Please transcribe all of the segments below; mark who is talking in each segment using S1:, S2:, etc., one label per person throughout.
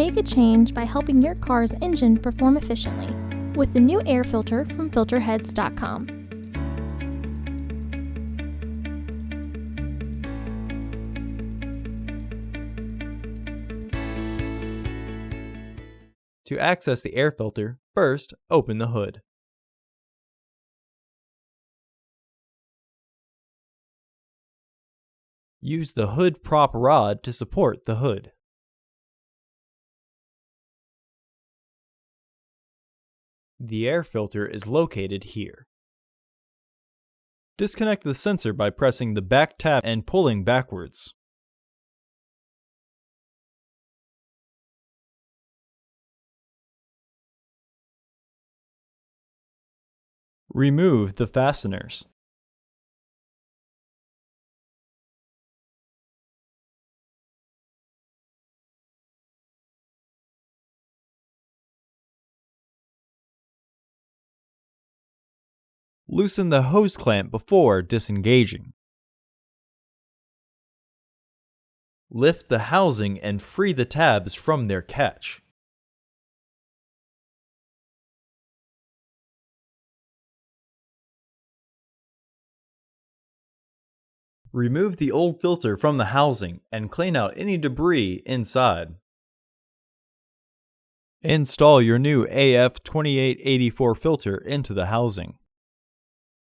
S1: Make a change by helping your car's engine perform efficiently with the new air filter from Filterheads.com.
S2: To access the air filter, first open the hood. Use the hood prop rod to support the hood. The air filter is located here. Disconnect the sensor by pressing the back tab and pulling backwards. Remove the fasteners. Loosen the hose clamp before disengaging. Lift the housing and free the tabs from their catch. Remove the old filter from the housing and clean out any debris inside. Install your new AF2884 filter into the housing.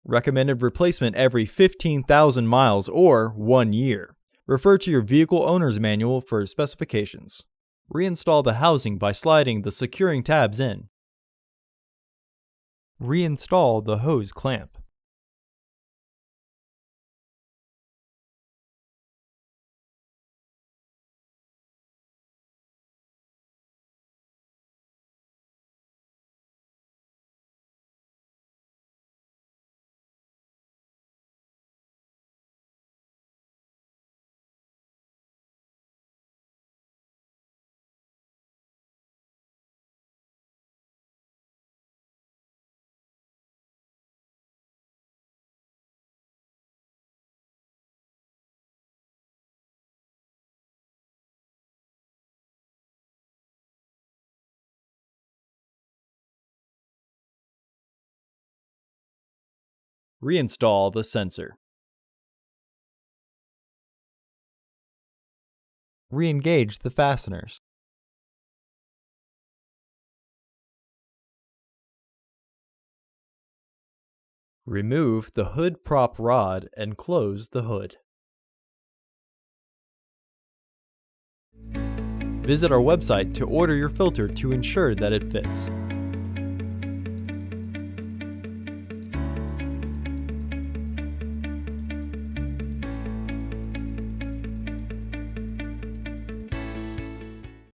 S2: Recommended replacement every 15,000 miles or 1 year. Refer to your vehicle owner's manual for specifications. Reinstall the housing by sliding the securing tabs in. Reinstall the hose clamp. Reinstall the sensor. Re-engage the fasteners. Remove the hood prop rod and close the hood. Visit our website to order your filter to ensure that it fits.